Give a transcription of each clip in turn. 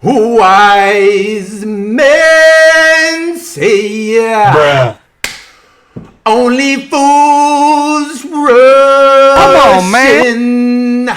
Wise men say Bruh. only fools rush. Come on, man.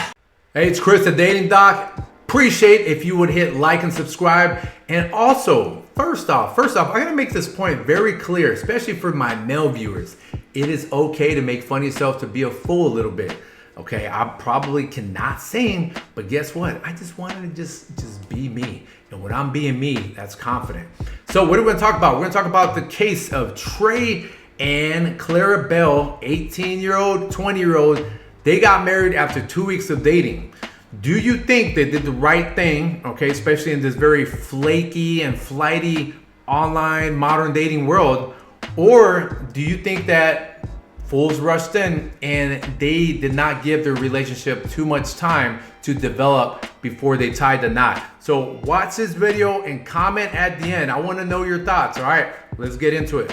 Hey, it's Chris, the Dating Doc. Appreciate if you would hit like and subscribe. And also, first off, I gotta make this point very clear, especially for my male viewers. It is okay to make fun of yourself, to be a fool a little bit. Okay, I probably cannot sing, but guess what? I just wanted to just be me. And when I'm being me, that's confident. So what are we gonna talk about? We're gonna talk about the case of Trey and Clara Bell, 18-year-old, 20-year-old. They got married after 2 weeks of dating. Do you think they did the right thing, okay, especially in this very flaky and flighty online modern dating world? Or do you think that fools rushed in and they did not give their relationship too much time to develop before they tied the knot? So watch this video and comment at the end. I want to know your thoughts. All right, let's get into it.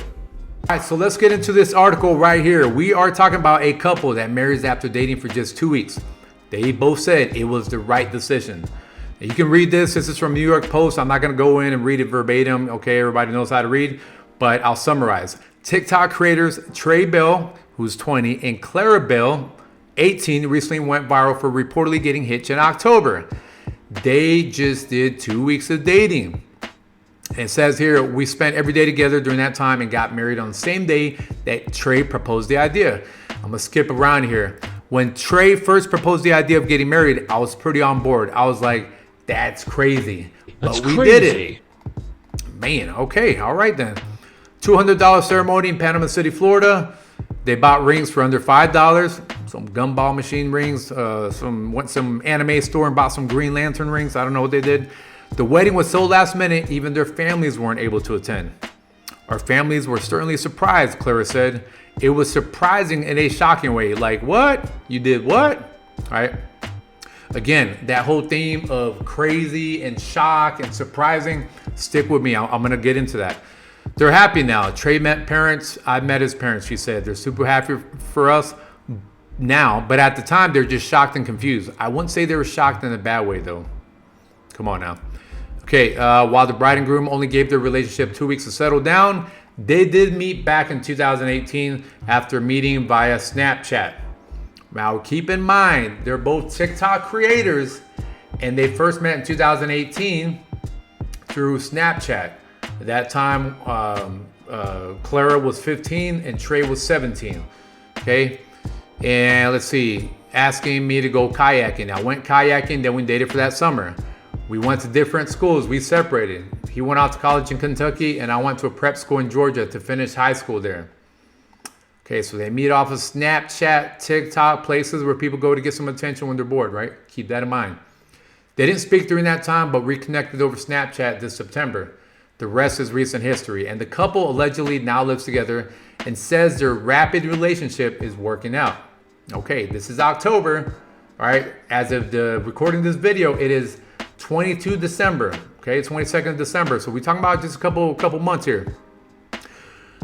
All right, so let's get into this article right here. We are talking about a couple that marries after dating for just 2 weeks. They both said it was the right decision. You can read this. This is from New York Post. I'm not going to go in and read it verbatim. Okay, everybody knows how to read, but I'll summarize. TikTok creators Trey Bell, who's 20, and Clara Bell, 18, recently went viral for reportedly getting hitched in October. They just did 2 weeks of dating. It says here, we spent every day together during that time and got married on the same day that Trey proposed the idea. I'm gonna skip around here. When Trey first proposed the idea of getting married, I was pretty on board. I was like, that's crazy. But we did it. Man, okay, all right then. $200 ceremony in Panama City, Florida. They bought rings for under $5. Some gumball machine rings. Went to some anime store and bought some Green Lantern rings. I don't know what they did. The wedding was so last minute, even their families weren't able to attend. Our families were certainly surprised, Clara said. It was surprising in a shocking way. Like, what? You did what? All right. Again, that whole theme of crazy and shock and surprising, stick with me. I'm going to get into that. They're happy now. Trey met parents. I met his parents, she said. They're super happy for us now. But at the time, they're just shocked and confused. I wouldn't say they were shocked in a bad way, though. Come on now. Okay, while the bride and groom only gave their relationship 2 weeks to settle down, they did meet back in 2018 after meeting via Snapchat. Now, keep in mind, they're both TikTok creators, and they first met in 2018 through Snapchat. At that time, Clara was 15 and Trey was 17. Okay, and let's see, asking me to go kayaking. I went kayaking, then we dated for that summer. We went to different schools. We separated. He went out to college in Kentucky, and I went to a prep school in Georgia to finish high school there. Okay, so they meet off of Snapchat, TikTok, places where people go to get some attention when they're bored, right? Keep that in mind. They didn't speak during that time, but reconnected over Snapchat this September. The rest is recent history. And the couple allegedly now lives together and says their rapid relationship is working out. Okay, this is October, all right? As of the recording of this video, it is 22 December, okay, 22nd of December. So we're talking about just a couple months here.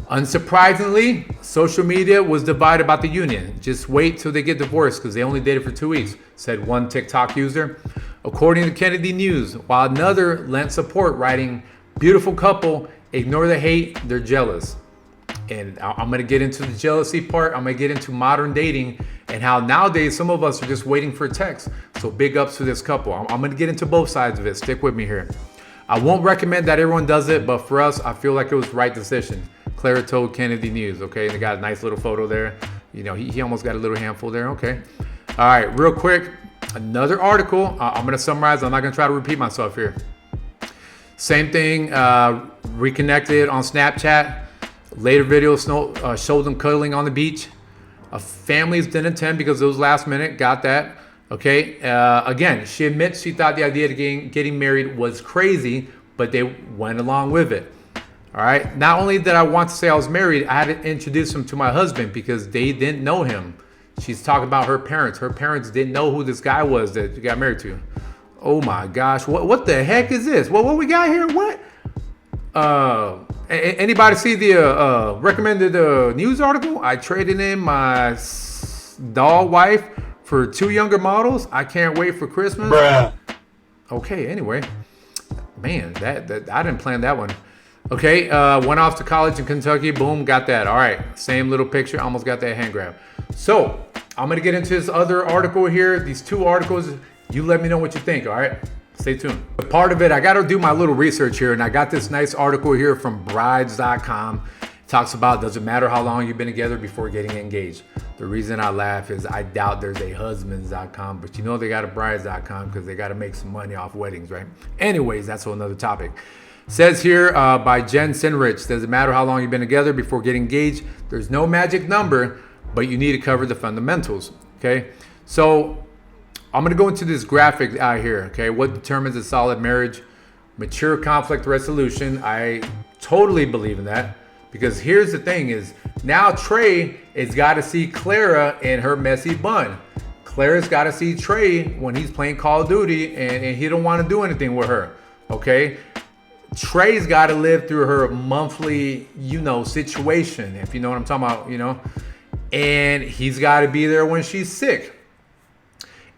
Unsurprisingly, social media was divided about the union. Just wait till they get divorced because they only dated for 2 weeks, said one TikTok user. According to Kennedy News, while another lent support, writing, beautiful couple, ignore the hate, they're jealous. And I'm going to get into the jealousy part. I'm going to get into modern dating and how nowadays some of us are just waiting for a text. So big ups to this couple. I'm going to get into both sides of it. Stick with me here. I won't recommend that everyone does it, but for us, I feel like it was the right decision. Clara told Kennedy News, okay? They got a nice little photo there. You know, he almost got a little handful there, okay? All right, real quick, another article. I'm going to summarize. I'm not going to try to repeat myself here. Same thing, reconnected on Snapchat. Later videos showed them cuddling on the beach. Families didn't attend because it was last minute. Got that. Okay. Again, she admits she thought the idea of getting married was crazy, but they went along with it. All right. Not only did I want to say I was married, I had to introduce him to my husband because they didn't know him. She's talking about her parents. Her parents didn't know who this guy was that she got married to. Oh my gosh. What the heck is this? What we got here? What? Anybody see the recommended news article? I traded in my doll wife for 2 younger models. I can't wait for Christmas. Bruh. Okay, anyway. Man, that I didn't plan that one. Okay, went off to college in Kentucky. Boom, got that. All right, same little picture. Almost got that hand grab. So I'm gonna get into this other article here. These two articles. You let me know what you think. All right, stay tuned. But part of it, I got to do my little research here, and I got this nice article here from Brides.com. It talks about does it matter how long you've been together before getting engaged. The reason I laugh is I doubt there's a husbands.com, but you know they got a brides.com because they got to make some money off weddings, right? Anyways, that's another topic. Says here by Jen Sinrich, does it matter how long you've been together before getting engaged? There's no magic number, but you need to cover the fundamentals, okay? So I'm going to go into this graphic out here, okay? What determines a solid marriage? Mature conflict resolution. I totally believe in that. Because here's the thing is, now Trey has got to see Clara in her messy bun. Clara's got to see Trey when he's playing Call of Duty and he don't want to do anything with her, okay? Trey's got to live through her monthly, situation, if you know what I'm talking about, and he's got to be there when she's sick.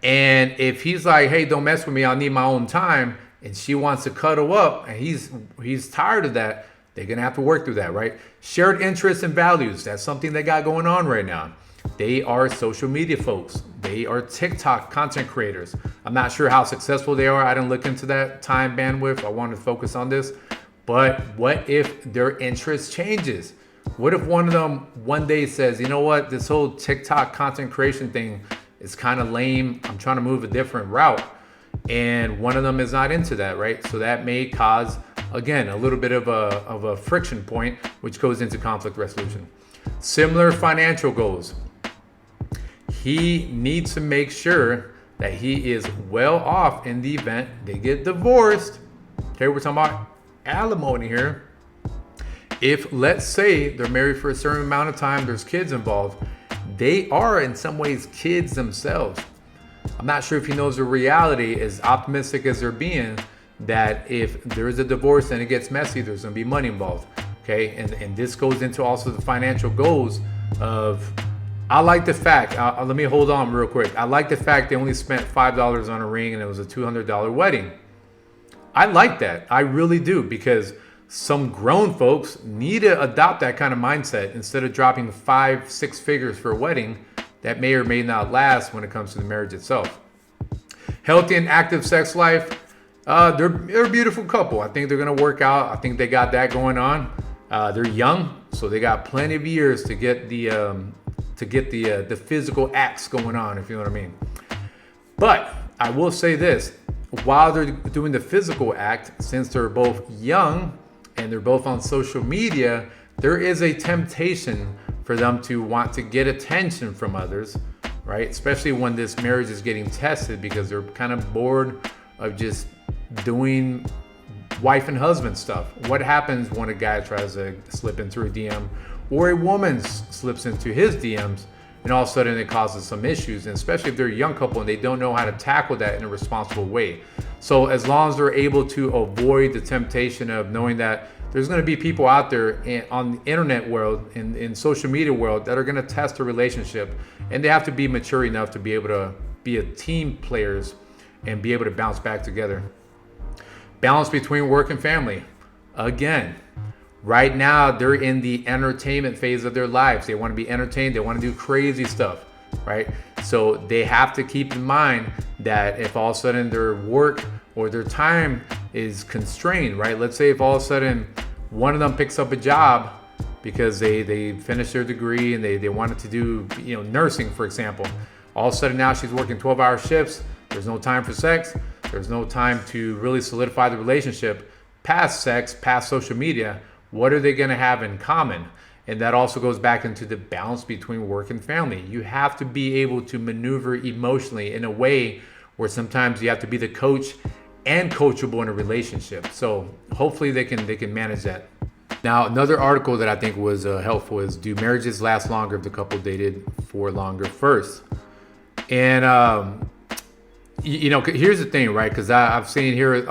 And if he's like, hey, don't mess with me, I'll need my own time, and she wants to cuddle up, and he's tired of that, they're going to have to work through that, right? Shared interests and values. That's something they got going on right now. They are social media folks. They are TikTok content creators. I'm not sure how successful they are. I didn't look into that time bandwidth. I wanted to focus on this. But what if their interest changes? What if one of them one day says, you know what, this whole TikTok content creation thing is kind of lame. I'm trying to move a different route. And one of them is not into that, right? So that may cause, again, a little bit of a friction point, which goes into conflict resolution. Similar financial goals. He needs to make sure that he is well off in the event they get divorced. Okay, we're talking about alimony here. If, let's say, they're married for a certain amount of time, there's kids involved, they are in some ways kids themselves. I'm not sure if he knows the reality, as optimistic as they're being, that if there's a divorce and it gets messy, there's going to be money involved. Okay, and this goes into also the financial goals of, I like the fact, let me hold on real quick. I like the fact they only spent $5 on a ring and it was a $200 wedding. I like that. I really do, because some grown folks need to adopt that kind of mindset instead of dropping 5-6 figures for a wedding that may or may not last when it comes to the marriage itself. Healthy and active sex life. They're a beautiful couple. I think they're going to work out. I think they got that going on. They're young, so they got plenty of years to get the physical acts going on, if you know what I mean. But I will say this, while they're doing the physical act, since they're both young and they're both on social media, there is a temptation for them to want to get attention from others, right? Especially when this marriage is getting tested, because they're kind of bored of just doing wife and husband stuff. What happens when a guy tries to slip into a DM, or a woman slips into his DMs, and all of a sudden it causes some issues, and especially if they're a young couple and they don't know how to tackle that in a responsible way. So as long as they're able to avoid the temptation of knowing that there's going to be people out there on the internet world, in social media world, that are going to test a relationship, and they have to be mature enough to be able to be a team players and be able to bounce back together. Balance between work and family. Again, right now they're in the entertainment phase of their lives. They want to be entertained. They want to do crazy stuff, right? So they have to keep in mind that if all of a sudden their work or their time is constrained, right? Let's say if all of a sudden one of them picks up a job because they finished their degree and they wanted to do, nursing, for example. All of a sudden now she's working 12-hour shifts. There's no time for sex. There's no time to really solidify the relationship past sex, past social media. What are they going to have in common? And that also goes back into the balance between work and family. You have to be able to maneuver emotionally in a way where sometimes you have to be the coach and coachable in a relationship. So hopefully they can manage that. Now, another article that I think was helpful is, do marriages last longer if the couple dated for longer first? And here's the thing, right? Because I've seen here,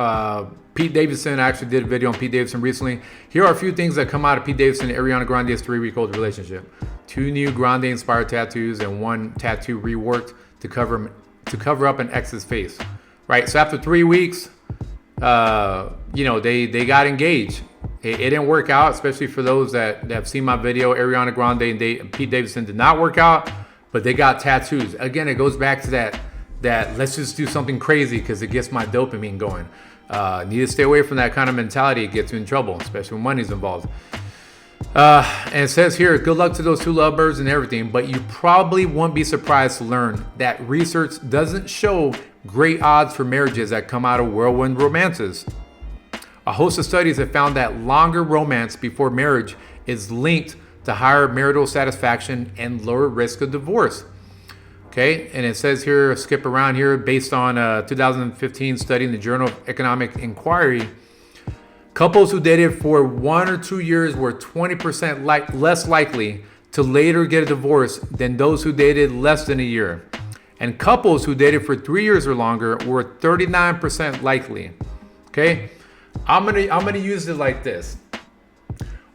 Pete Davidson, I actually did a video on Pete Davidson recently. Here are a few things that come out of Pete Davidson and Ariana Grande's 3-week-old relationship. 2 new Grande-inspired tattoos and 1 tattoo reworked to cover up an ex's face. Right, so after 3 weeks, they got engaged. It didn't work out, especially for those that have seen my video. Ariana Grande and Pete Davidson did not work out, but they got tattoos. Again, it goes back to that let's just do something crazy because it gets my dopamine going. Need to stay away from that kind of mentality. It gets you in trouble, especially when money's involved. And it says here, good luck to those two lovebirds and everything, but you probably won't be surprised to learn that research doesn't show great odds for marriages that come out of whirlwind romances. A host of studies have found that longer romance before marriage is linked to higher marital satisfaction and lower risk of divorce. Okay, and it says here, skip around here, based on a 2015 study in the Journal of Economic Inquiry, couples who dated for 1 or 2 years were 20% less likely to later get a divorce than those who dated less than a year. And couples who dated for 3 years or longer were 39% likely. Okay, I'm gonna use it like this.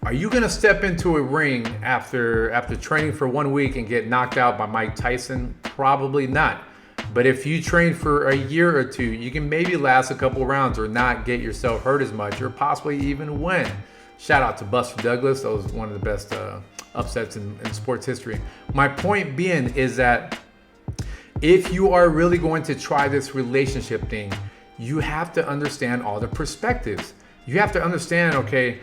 Are you gonna step into a ring after training for 1 week and get knocked out by Mike Tyson? Probably not. But if you train for a year or two, you can maybe last a couple rounds or not get yourself hurt as much, or possibly even win. Shout out to Buster Douglas. That was one of the best upsets in sports history. My point being is that if you are really going to try this relationship thing, you have to understand all the perspectives. You have to understand, okay,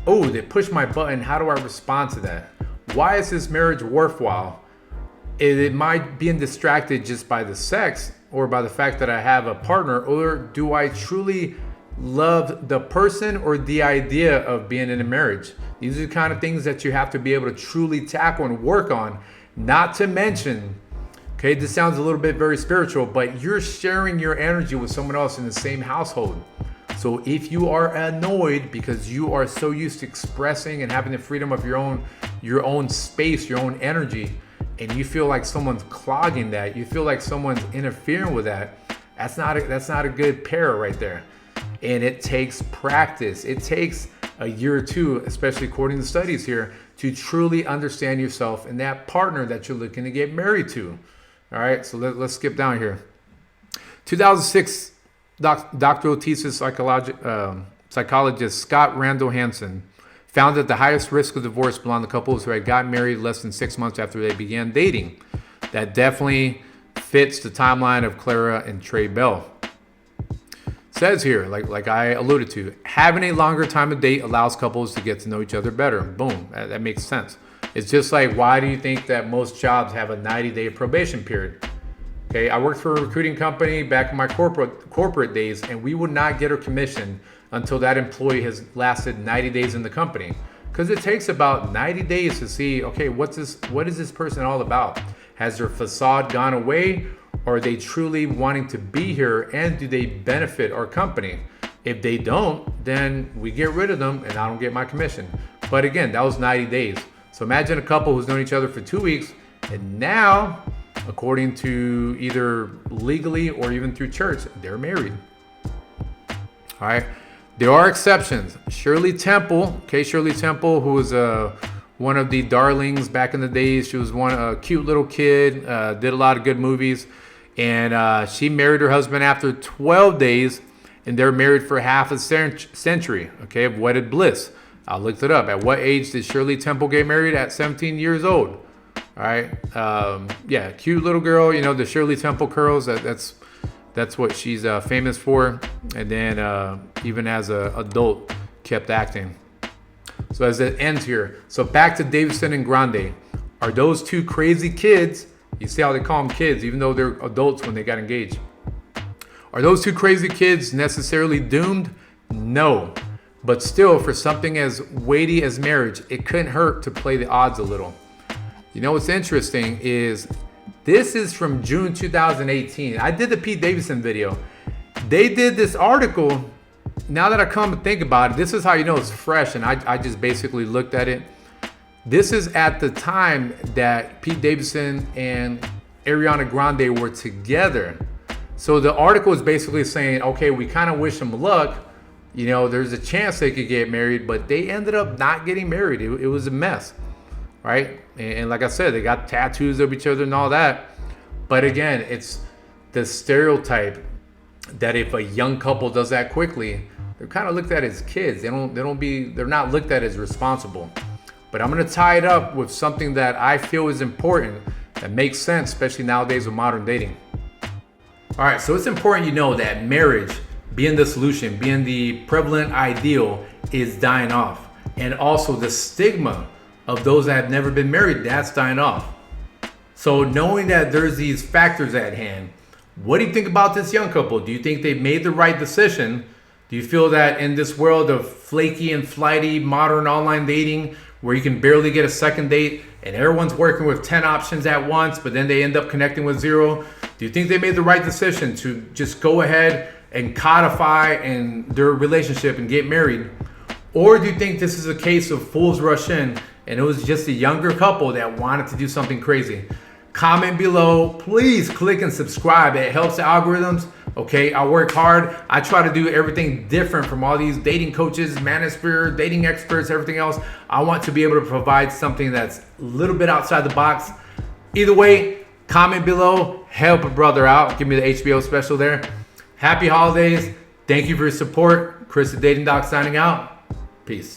oh, they pushed my button. How do I respond to that? Why is this marriage worthwhile? Am I being distracted just by the sex or by the fact that I have a partner, or do I truly love the person or the idea of being in a marriage? These are the kind of things that you have to be able to truly tackle and work on. Not to mention, okay, this sounds a little bit very spiritual, but you're sharing your energy with someone else in the same household. So if you are annoyed because you are so used to expressing and having the freedom of your own space, your own energy, and you feel like someone's clogging that, you feel like someone's interfering with that, that's not a good pair right there. And it takes practice. It takes a year or two, especially according to studies here, to truly understand yourself and that partner that you're looking to get married to. All right, so let's skip down here. 2006 doctoral thesis psychologist Scott Randall Hansen found that the highest risk of divorce belonged to couples who had gotten married less than 6 months after they began dating. That definitely fits the timeline of Clara and Trey Bell. Says here, like I alluded to, having a longer time of date allows couples to get to know each other better. Boom, that makes sense. It's just like, why do you think that most jobs have a 90-day probation period? Okay, I worked for a recruiting company back in my corporate days, and we would not get a commission until that employee has lasted 90 days in the company. Because it takes about 90 days to see, okay, what is this person all about? Has their facade gone away? Or are they truly wanting to be here, and do they benefit our company? If they don't, then we get rid of them and I don't get my commission. But again, that was 90 days. So imagine a couple who's known each other for 2 weeks, and now, according to either legally or even through church, they're married. All right. There are exceptions. Shirley Temple, who was one of the darlings back in the days. She was a cute little kid, did a lot of good movies. And she married her husband after 12 days, and they're married for half a century, okay, of wedded bliss. I looked it up. At what age did Shirley Temple get married? At 17 years old. All right. Yeah, cute little girl. You know, the Shirley Temple curls. That's what she's famous for. And then even as an adult, kept acting. So as it ends here, so back to Davidson and Grande. Are those two crazy kids? You see how they call them kids, even though they're adults when they got engaged. Are those two crazy kids necessarily doomed? No. But still, for something as weighty as marriage, it couldn't hurt to play the odds a little. You know what's interesting is this is from June 2018. I did the Pete Davidson video. They did this article. Now that I come to think about it, this is how you know it's fresh, and I just basically looked at it. This is at the time that Pete Davidson and Ariana Grande were together. So the article is basically saying, okay, we kind of wish them luck. You know, there's a chance they could get married, but they ended up not getting married. It was a mess, right? And like I said, they got tattoos of each other and all that. But again, it's the stereotype that if a young couple does that quickly, they're kind of looked at as kids. They're not looked at as responsible. But I'm gonna tie it up with something that I feel is important, that makes sense, especially nowadays with modern dating. All right, so it's important you know that marriage, being the solution, being the prevalent ideal, is dying off. And also the stigma of those that have never been married, that's dying off. So knowing that there's these factors at hand, what do you think about this young couple? Do you think they made the right decision? Do you feel that in this world of flaky and flighty modern online dating, where you can barely get a second date and everyone's working with 10 options at once, but then they end up connecting with 0, do you think they made the right decision to just go ahead and codify their relationship and get married? Or do you think this is a case of fools rush in and it was just a younger couple that wanted to do something crazy? Comment below. Please click and subscribe. It helps the algorithms. Okay, I work hard. I try to do everything different from all these dating coaches, manosphere, dating experts, everything else. I want to be able to provide something that's a little bit outside the box. Either way, comment below. Help a brother out. Give me the HBO special there. Happy holidays. Thank you for your support. Chris the Dating Doc signing out. Peace.